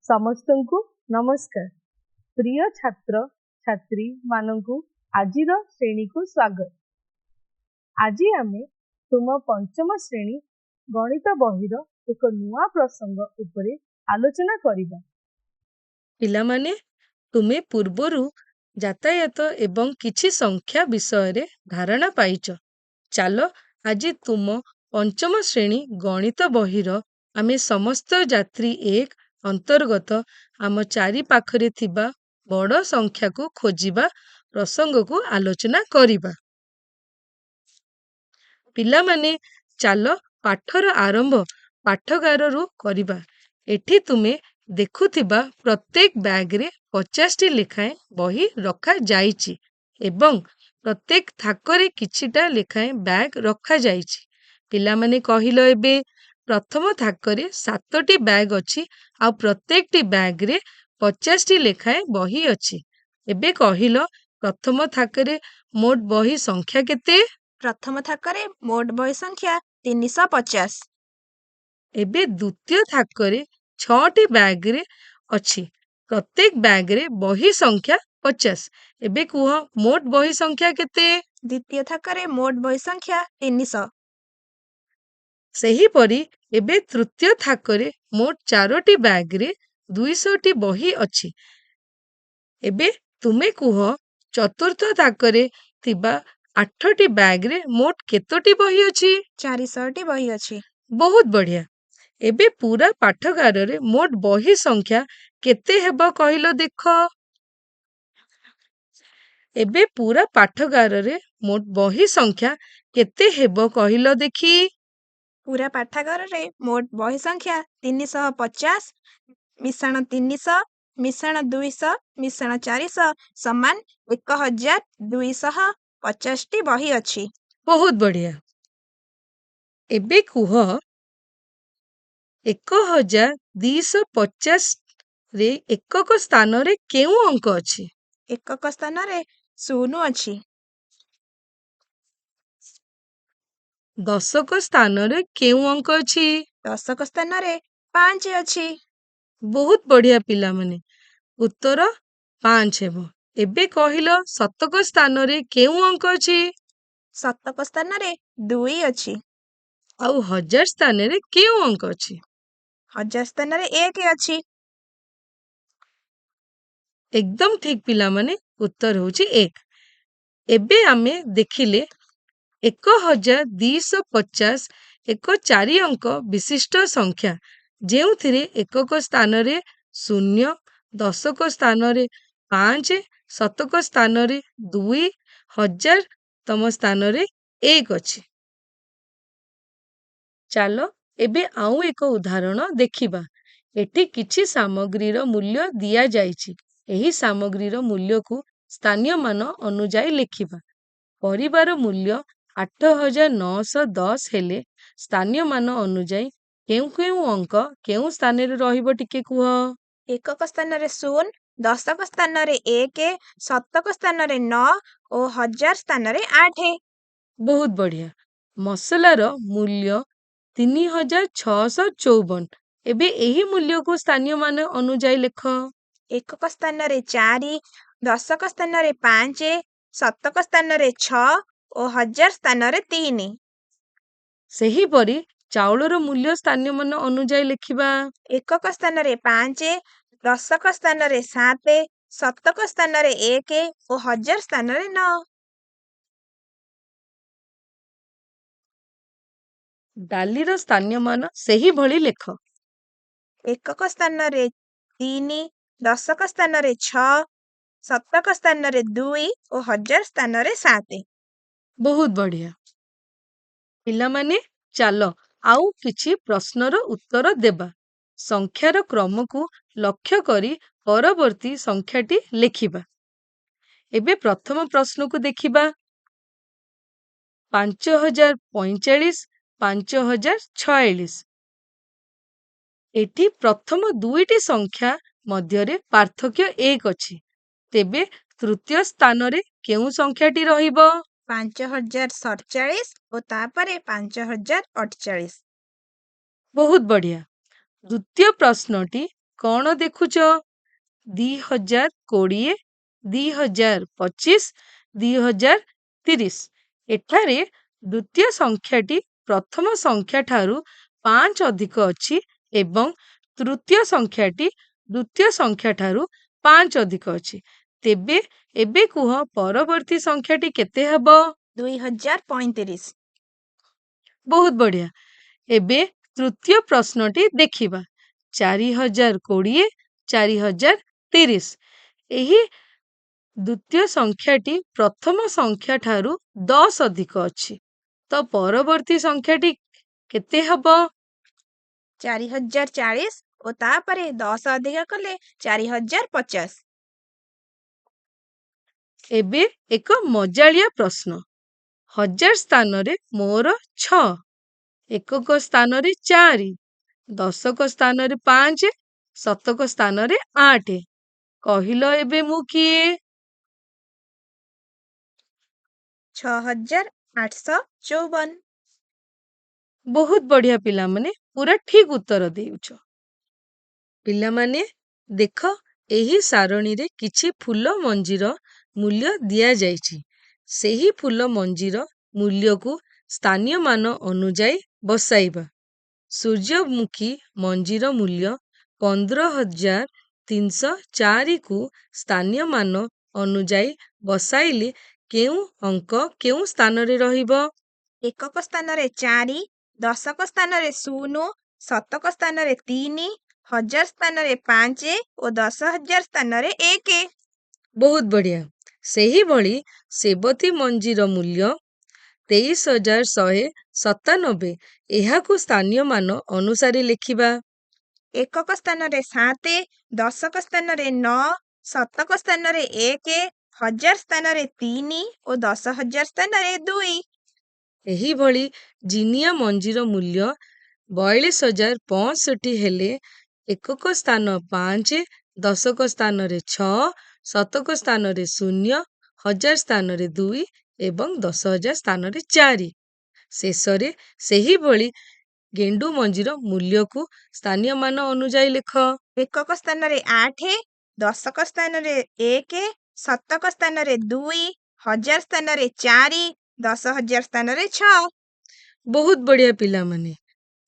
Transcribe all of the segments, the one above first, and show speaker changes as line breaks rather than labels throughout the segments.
ସମସ୍ତଙ୍କୁ ନମସ୍କାର। ପ୍ରିୟ ଛାତ୍ର ଛାତ୍ରୀ ମାନଙ୍କୁ ଆଜିର ଶ୍ରେଣୀକୁ ସ୍ୱାଗତ। ଆଜି ଆମେ ତୁମ ପଞ୍ଚମ ଶ୍ରେଣୀ ଗଣିତ ବହିର ଏକ ନୂଆ ପ୍ରସଙ୍ଗ ଉପରେ ଆଲୋଚନା କରିବା।
ପିଲାମାନେ, ତୁମେ ପୂର୍ବରୁ ଯାତାୟାତ ଏବଂ କିଛି ସଂଖ୍ୟା ବିଷୟରେ ଧାରଣା ପାଇଛ। ଚାଲ ଆଜି ତୁମ ପଞ୍ଚମ ଶ୍ରେଣୀ ଗଣିତ ବହିର ଆମେ ସମସ୍ତ ଯାତ୍ରୀ 1 ଅନ୍ତର୍ଗତ ଆମ ଚାରି ପାଖରେ ଥିବା ବଡ଼ ସଂଖ୍ୟାକୁ ଖୋଜିବା ପ୍ରସଙ୍ଗକୁ ଆଲୋଚନା କରିବା। ପିଲାମାନେ, ଚାଲ ପାଠର ଆରମ୍ଭ ପାଠଗାରରୁ କରିବା। ଏଠି ତୁମେ ଦେଖୁଥିବା ପ୍ରତ୍ୟେକ ବ୍ୟାଗରେ 50ଟି ଲେଖାଏଁ ବହି ରଖାଯାଇଛି ଏବଂ ପ୍ରତ୍ୟେକ ଥାକରେ କିଛିଟା ଲେଖାଏଁ ବ୍ୟାଗ ରଖାଯାଇଛି। ପିଲାମାନେ କହିଲ, ଏବେ ପ୍ରଥମ ଥାକରେ 7ଟି ବ୍ୟାଗ ଅଛି ଆଉ ପ୍ରତ୍ୟେକଟି ବ୍ୟାଗରେ 50ଟି ଲେଖାଏଁ ବହି ଅଛି। ଏବେ କହିଲ, ପ୍ରଥମ ଥାକରେ ମୋଟ ବହି ସଂଖ୍ୟା କେତେ?
ପ୍ରଥମ ଥାକରେ ମୋଟ ବହି ସଂଖ୍ୟା 350।
ଏବେ ଦ୍ୱିତୀୟ ଥାକରେ 6ଟି ବ୍ୟାଗରେ ଅଛି। ପ୍ରତ୍ୟେକ ବ୍ୟାଗରେ ବହି ସଂଖ୍ୟା 50। ଏବେ କୁହ, ମୋଟ ବହି ସଂଖ୍ୟା କେତେ?
ଦ୍ୱିତୀୟ ଥାକରେ ମୋଟ ବହି ସଂଖ୍ୟା 300।
ସେହିପରି ଏବେ ତୃତୀୟ ଥାକରେ ମୋଟ 4ଟି ବ୍ୟାଗରେ 200ଟି ବହି ଅଛି। ଏବେ ତୁମେ କୁହ, ଚତୁର୍ଥ ଥାକରେ ଥିବା 8ଟି ବ୍ୟାଗରେ ମୋଟ କେତୋଟି ବହି ଅଛି?
400ଟି ବହି ଅଛି।
ବହୁତ ବଢିଆ। ଏବେ ପୁରା ପାଠଗାରରେ ମୋଟ ବହି ସଂଖ୍ୟା କେତେ ହେବ କହିଲ ଦେଖ? ଏବେ ପୁରା ପାଠଗାରରେ ମୋଟ ବହି ସଂଖ୍ୟା କେତେ ହେବ କହିଲ ଦେଖି?
ପୁରା ପାଠାଗାରରେ ମୋଟ ବହି ସଂଖ୍ୟା 350 ମିଶାଣ 300 ମିଶାଣ 200 ମିଶାଣ 400 ସମାନ 1250ଟି ବହି ଅଛି।
ବହୁତ ବଢିଆ। ଏବେ କୁହ, 1250 ରେ ଏକକ ସ୍ଥାନରେ କେଉଁ ଅଙ୍କ ଅଛି?
ଏକକ ସ୍ଥାନରେ 0 ଅଛି।
ଦଶକ ସ୍ଥାନରେ କେଉଁ ଅଙ୍କ ଅଛି?
ଦଶକ ସ୍ଥାନରେ 5 ଅଛି।
ବହୁତ ବଢିଆ ପିଲାମାନେ, ଉତ୍ତର 5 ହେବ। ଏବେ କହିଲ, ଶତକ ସ୍ଥାନରେ କେଉଁ ଅଙ୍କ ଅଛି?
ଶତକ ସ୍ଥାନରେ 2 ଅଛି।
ଆଉ ହଜାର ସ୍ଥାନରେ କେଉଁ ଅଙ୍କ ଅଛି?
ହଜାର ସ୍ଥାନରେ 1 ଅଛି।
ଏକଦମ ଠିକ ପିଲାମାନେ, ଉତ୍ତର ହେଉଛି 1। ଏବେ ଆମେ ଦେଖିଲେ 1250 ଏକ 4 ଅଙ୍କ ବିଶିଷ୍ଟ ସଂଖ୍ୟା, ଯେଉଁଥିରେ ଏକକ ସ୍ଥାନରେ 0, ଦଶକ ସ୍ଥାନରେ 5, ଶତକ ସ୍ଥାନରେ 2, ହଜାରତମ ସ୍ଥାନରେ 1 ଅଛି। ଚାଲ ଏବେ ଆଉ ଏକ ଉଦାହରଣ ଦେଖିବା। ଏଠି କିଛି ସାମଗ୍ରୀର ମୂଲ୍ୟ ଦିଆଯାଇଛି। ଏହି ସାମଗ୍ରୀର ମୂଲ୍ୟକୁ ସ୍ଥାନୀୟ ମାନ ଅନୁଯାୟୀ ଲେଖିବା। ପରିବାର ମୂଲ୍ୟ 8910 ହେଲେ ସ୍ଥାନୀୟ ମାନ ଅନୁଯାୟୀ କେଉଁ କେଉଁ ଅଙ୍କ କେଉଁ ସ୍ଥାନରେ ରହିବ ଟିକେ କୁହ?
ଏକକ ସ୍ଥାନରେ 0, ଦଶକ ସ୍ଥାନରେ 1, ଶତକ ସ୍ଥାନରେ 9 ଓ ହଜାର ସ୍ଥାନରେ 8।
ବହୁତ ବଢିଆ। ମସଲାର ମୂଲ୍ୟ 3654। ଏବେ ଏହି ମୂଲ୍ୟକୁ ସ୍ଥାନୀୟ ମାନ ଅନୁଯାୟୀ ଲେଖ।
ଏକକ ସ୍ଥାନରେ 4, ଦଶକ ସ୍ଥାନରେ 5, ଶତକ ସ୍ଥାନରେ 6 ଓ ହଜାର ସ୍ଥାନରେ 3।
ସେହିପରି ଚାଉଳର ମୂଲ୍ୟ ସ୍ଥାନୀୟ ମାନ ଅନୁଯାୟୀ ଲେଖିବା।
ଏକକ ସ୍ଥାନରେ 5, ଦଶକ ସ୍ଥାନରେ 7, ଶତକ ସ୍ଥାନରେ 1 ଓ ହଜାର ସ୍ଥାନରେ 9।
ଡାଲିର ସ୍ଥାନୀୟ ମାନ ସେହିଭଳି ଲେଖ।
ଏକକ ସ୍ଥାନରେ 3, ଦଶକ ସ୍ଥାନରେ 6, ଶତକ ସ୍ଥାନରେ 2 ଓ ହଜାର ସ୍ଥାନରେ 7।
ବହୁତ ବଢିଆ। ପିଲାମାନେ, ଚାଲ ଆଉ କିଛି ପ୍ରଶ୍ନର ଉତ୍ତର ଦେବା। ସଂଖ୍ୟାର କ୍ରମକୁ ଲକ୍ଷ୍ୟ କରି ପରବର୍ତ୍ତୀ ସଂଖ୍ୟାଟି ଲେଖିବା। ଏବେ ପ୍ରଥମ ପ୍ରଶ୍ନକୁ ଦେଖିବା। 5045, 5046। ଏଠି ପ୍ରଥମ ଦୁଇଟି ସଂଖ୍ୟା ମଧ୍ୟରେ ପାର୍ଥକ୍ୟ 1 ଅଛି। ତେବେ ତୃତୀୟ ସ୍ଥାନରେ କେଉଁ ସଂଖ୍ୟାଟି ରହିବ?
5047 ଓ ତାପରେ 5048।
ବହୁତ ବଢିଆ। ଦ୍ୱିତୀୟ ପ୍ରଶ୍ନଟି କ'ଣ ଦେଖୁଛ? 2020, 2025, 2030। ଏଠାରେ ଦ୍ୱିତୀୟ ସଂଖ୍ୟାଟି ପ୍ରଥମ ସଂଖ୍ୟା ଠାରୁ 5 ଅଧିକ ଅଛି ଏବଂ ତୃତୀୟ ସଂଖ୍ୟାଟି ଦ୍ୱିତୀୟ ସଂଖ୍ୟା ଠାରୁ 5 ଅଧିକ ଅଛି। ତେବେ ଏବେ କୁହ ପରବର୍ତ୍ତୀ ସଂଖ୍ୟାଟି କେତେ ହେବ?
2035।
ବହୁତ ବଢିଆ। ଏବେ ତୃତୀୟ ପ୍ରଶ୍ନଟି ଦେଖିବା। 4020, 4030। ଏହି ଦ୍ୱିତୀୟ ସଂଖ୍ୟାଟି ପ୍ରଥମ ସଂଖ୍ୟା ଠାରୁ 10 ଅଧିକ ଅଛି। ତ ପରବର୍ତ୍ତୀ ସଂଖ୍ୟାଟି କେତେ ହେବ?
4040 ଓ ତାପରେ 10 ଅଧିକ କଲେ 4050।
ଏବେ ଏକ ମଜାଳିଆ ପ୍ରଶ୍ନ। 1000 ସ୍ଥାନରେ ମୋର 6, ଏକକ ସ୍ଥାନରେ 4, ଦଶକ ସ୍ଥାନରେ 5, ଶତକ ସ୍ଥାନରେ 8। କହିଲ ଏବେ ମୁଁ କିଏ?
6854।
ବହୁତ ବଢିଆ ପିଲାମାନେ, ପୁରା ଠିକ ଉତ୍ତର ଦେଉଛ। ପିଲାମାନେ ଦେଖ, ଏହି ସାରଣୀରେ କିଛି ଫୁଲ ମଞ୍ଜିର ମୂଲ୍ୟ ଦିଆଯାଇଛି। ସେହି ଫୁଲ ମଞ୍ଜିର ମୂଲ୍ୟକୁ ସ୍ଥାନୀୟ ମାନ ଅନୁଯାୟୀ ବସାଇବା। ସୂର୍ଯ୍ୟମୁଖୀ ମଞ୍ଜିର ମୂଲ୍ୟ 15304 କୁ ସ୍ଥାନୀୟ ମାନ ଅନୁଯାୟୀ ବସାଇଲେ କେଉଁ ଅଙ୍କ କେଉଁ ସ୍ଥାନରେ ରହିବ?
ଏକକ ସ୍ଥାନରେ 4, ଦଶକ ସ୍ଥାନରେ 0, ଶତକ ସ୍ଥାନରେ 3, 1000 ସ୍ଥାନରେ 5 ଓ 10,000 ସ୍ଥାନରେ 1।
ବହୁତ ବଢିଆ। ସେହିଭଳି ସେବତୀ ମଞ୍ଜିର ମୂଲ୍ୟ 23,197। ଏହାକୁ ସ୍ଥାନୀୟ ମାନ ଅନୁସାରେ ଲେଖିବା।
ଏକକ ସ୍ଥାନରେ 7, ଦଶକ ସ୍ଥାନରେ 9, ଶତକ ସ୍ଥାନରେ 1, 1000 ସ୍ଥାନରେ 3 ଓ 10,000 ସ୍ଥାନରେ 2।
ଏହିଭଳି ଜିନିଆ ମଞ୍ଜିର ମୂଲ୍ୟ 42,065 ହେଲେ ଏକକ ସ୍ଥାନ 5, ଦଶକ ସ୍ଥାନରେ 6, ଶତକ ସ୍ଥାନରେ 0, 1000 ସ୍ଥାନରେ 2 ଏବଂ 10,000 ସ୍ଥାନରେ 4। ଶେଷରେ ସେହିଭଳି ଗେଣ୍ଡୁ ମଞ୍ଜିର ମୂଲ୍ୟକୁ ସ୍ଥାନୀୟ ମାନ ଅନୁଯାୟୀ ଲେଖ।
ଏକକ ସ୍ଥାନରେ 8, ଦଶକ ସ୍ଥାନରେ 1, ଶତକ ସ୍ଥାନରେ 2, 1000 ସ୍ଥାନରେ 4, 10,000 ସ୍ଥାନରେ 6।
ବହୁତ ବଢିଆ ପିଲାମାନେ।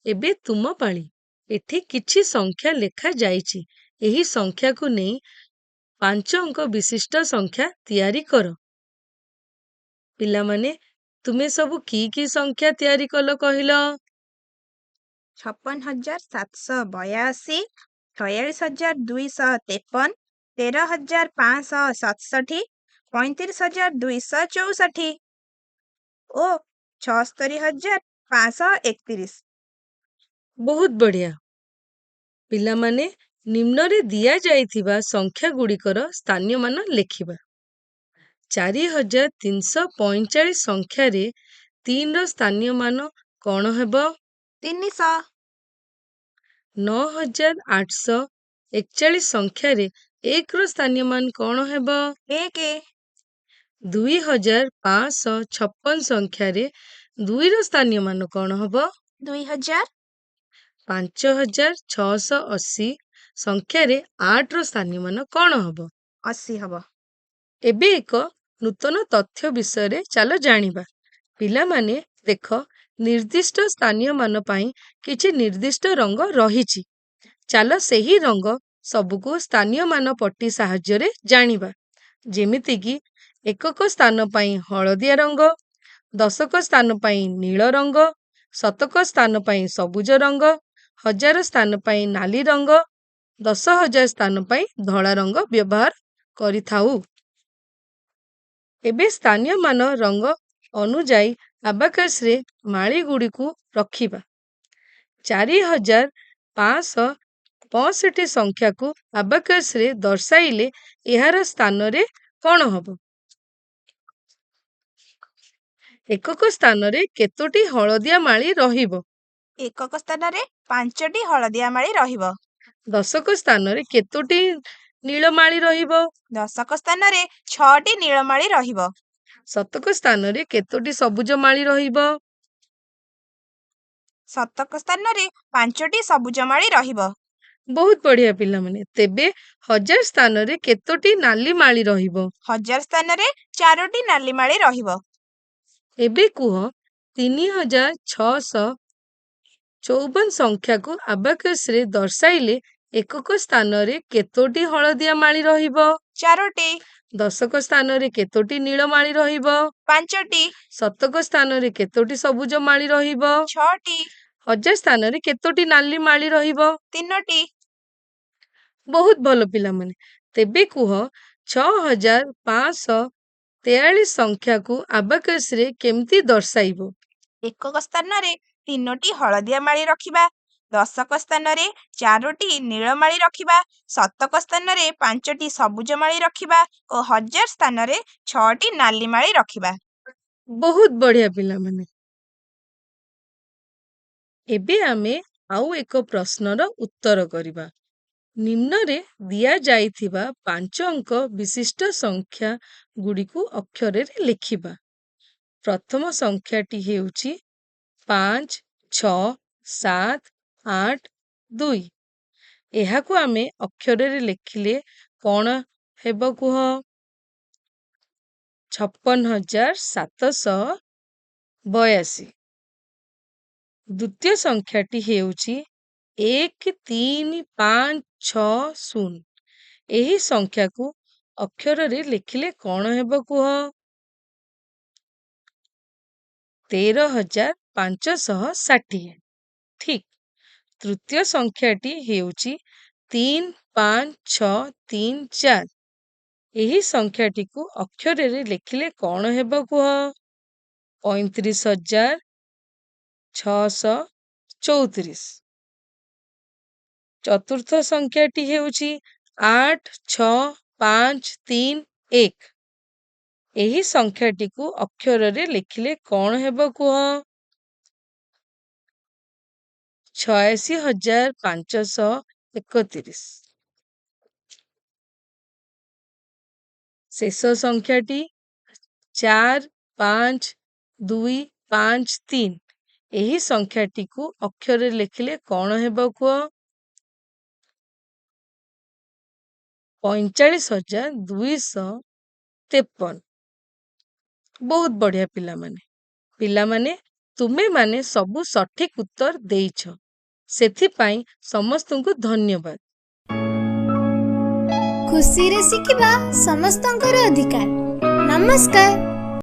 ଏବେ ତୁମ ପାଳି। ଏଠି କିଛି ସଂଖ୍ୟା ଲେଖାଯାଇଛି। ଏହି ସଂଖ୍ୟାକୁ ନେଇ 5 ଅଙ୍କ ବିଶିଷ୍ଟ ସଂଖ୍ୟା ତିଆରି କର। ପିଲାମାନେ ତୁମେ ସବୁ କି ସଂଖ୍ୟା ତିଆରି କଲ କହିଲ?
56,782, 46,253, 13,567, 35,264 ଓ 76,531।
ବହୁତ ବଢିଆ। ପିଲାମାନେ ନିମ୍ନରେ ଦିଆଯାଇଥିବା ସଂଖ୍ୟା ଗୁଡ଼ିକର ସ୍ଥାନୀୟ ମାନ ଲେଖିବା। 4345 ସଂଖ୍ୟାରେ 3 ର ସ୍ଥାନୀୟ ମାନ କ'ଣ ହେବ?
300।
9841 ସଂଖ୍ୟାରେ 1 ର ସ୍ଥାନୀୟ ମାନ କ'ଣ ହେବ?
1।
2556 ସଂଖ୍ୟାରେ 2 ର ସ୍ଥାନୀୟ ମାନ କ'ଣ ହେବ?
2000।
5680 ସଂଖ୍ୟାରେ 8 ର ସ୍ଥାନୀୟ ମାନ କ'ଣ ହେବ?
80 ହେବ।
ଏବେ ଏକ ନୂତନ ତଥ୍ୟ ବିଷୟରେ ଚାଲ ଜାଣିବା। ପିଲାମାନେ ଦେଖ, ନିର୍ଦ୍ଦିଷ୍ଟ ସ୍ଥାନୀୟ ମାନ ପାଇଁ କିଛି ନିର୍ଦ୍ଦିଷ୍ଟ ରଙ୍ଗ ରହିଛି। ଚାଲ ସେହି ରଙ୍ଗ ସବୁକୁ ସ୍ଥାନୀୟ ମାନ ପଟି ସାହାଯ୍ୟରେ ଜାଣିବା। ଯେମିତିକି ଏକକ ସ୍ଥାନ ପାଇଁ ହଳଦିଆ ରଙ୍ଗ, ଦଶକ ସ୍ଥାନ ପାଇଁ ନୀଳ ରଙ୍ଗ, ଶତକ ସ୍ଥାନ ପାଇଁ ସବୁଜ ରଙ୍ଗ, 1000 ସ୍ଥାନ ପାଇଁ ନାଲି ରଙ୍ଗ, 10,000 ସ୍ଥାନ ପାଇଁ ଧଳା ରଙ୍ଗ ବ୍ୟବହାର କରିଥାଉ। ଏବେ ସ୍ଥାନୀୟ ମାନ ରଙ୍ଗ ଅନୁଯାୟୀ ଆବାକାଶରେ ମାଳି ଗୁଡ଼ିକୁ ରଖିବା। 4565 ସଂଖ୍ୟାକୁ ଆବାକାଶରେ ଦର୍ଶାଇଲେ ଏହାର ସ୍ଥାନରେ କ'ଣ ହେବ? ଏକକ ସ୍ଥାନରେ କେତୋଟି ହଳଦିଆ ମାଳି ରହିବ?
ଏକକ ସ୍ଥାନରେ 5ଟି ହଳଦିଆ ମାଳି ରହିବ।
ଦଶକ ସ୍ଥାନରେ କେତୋଟି ନୀଳମାଳି ରହିବ?
ଦଶକ ସ୍ଥାନରେ 6ଟି ନୀଳମାଳି ରହିବ।
ଶତକ ସ୍ଥାନରେ କେତୋଟି ସବୁଜ ମାଳି ରହିବ?
ଶତକ ସ୍ଥାନରେ 5ଟି ସବୁଜ ମାଳି ରହିବ।
ବହୁତ ବଢିଆ ପିଲାମାନେ। ତେବେ 1000 ସ୍ଥାନରେ କେତୋଟି ନାଲି ମାଳି ରହିବ?
1000 ସ୍ଥାନରେ 4ଟି ନାଲି ମାଳି ରହିବ।
ଏବେ କୁହ 3654 ସଂଖ୍ୟାକୁ ଆବାକସରେ ଦର୍ଶାଇଲେ ଏକକ ସ୍ଥାନରେ କେତୋଟି ହଳଦିଆ ମାଳି ରହିବ?
4ଟି।
ଦଶକ ସ୍ଥାନରେ କେତୋଟି ନୀଳ ମାଳି ରହିବ?
5ଟି।
ଶତକ ସ୍ଥାନରେ କେତୋଟି ସବୁଜ ମାଳି ରହିବ?
6ଟି।
1000 ସ୍ଥାନରେ କେତୋଟି ନାଲି ମାଳି ରହିବ?
3ଟି।
ବହୁତ ଭଲ ପିଲାମାନେ। ତେବେ କୁହ 6543 ସଂଖ୍ୟାକୁ ଆବାକସରେ କେମିତି ଦର୍ଶାଇବ?
ଏକକ ସ୍ଥାନରେ 3ଟି ହଳଦିଆ ମାଳି ରଖିବା, ଦଶକ ସ୍ଥାନରେ 4ଟି ନୀଳମାଳି ରଖିବା, ଶତକ ସ୍ଥାନରେ 5ଟି ସବୁଜ ମାଳି ରଖିବା ଓ 1000 ସ୍ଥାନରେ 6ଟି ନାଲି ମାଳି ରଖିବା।
ବହୁତ ବଢିଆ ପିଲାମାନେ। ଏବେ ଆମେ ଆଉ ଏକ ପ୍ରଶ୍ନର ଉତ୍ତର କରିବା। ନିମ୍ନରେ ଦିଆଯାଇଥିବା 5 ଅଙ୍କ ବିଶିଷ୍ଟ ସଂଖ୍ୟା ଗୁଡ଼ିକୁ ଅକ୍ଷରରେ ଲେଖିବା। ପ୍ରଥମ ସଂଖ୍ୟାଟି ହେଉଛି 567882। ଏହାକୁ ଆମେ ଅକ୍ଷରରେ ଲେଖିଲେ କଣ ହେବ କୁହ? 56782। ଦ୍ୱିତୀୟ ସଂଖ୍ୟାଟି ହେଉଛି 13560। ଏହି ସଂଖ୍ୟାକୁ ଅକ୍ଷରରେ ଲେଖିଲେ କଣ ହେବ କୁହ? 13560। ଠିକ୍। ତୃତୀୟ ସଂଖ୍ୟାଟି ହେଉଛି 35634। ଏହି ସଂଖ୍ୟାଟିକୁ ଅକ୍ଷରରେ ଲେଖିଲେ କଣ ହେବ କୁହ? 35634। ଚତୁର୍ଥ ସଂଖ୍ୟାଟି ହେଉଛି 86531। ଏହି ସଂଖ୍ୟାଟିକୁ ଅକ୍ଷରରେ ଲେଖିଲେ କଣ ହେବ କୁହ? 86531। ଶେଷ ସଂଖ୍ୟାଟି 45253। ଏହି ସଂଖ୍ୟାଟିକୁ ଅକ୍ଷରରେ ଲେଖିଲେ କଣ ହେବ କୁହ? 45253। ବହୁତ ବଢିଆ ପିଲାମାନେ। ପିଲାମାନେ ତୁମେମାନେ ସବୁ ସଠିକ ଉତ୍ତର ଦେଇଛ, ସେଥିପାଇଁ ସମସ୍ତଙ୍କୁ ଧନ୍ୟବାଦ।
ଖୁସିରେ ଶିଖିବା ସମସ୍ତଙ୍କର ଅଧିକାର। ନମସ୍କାର।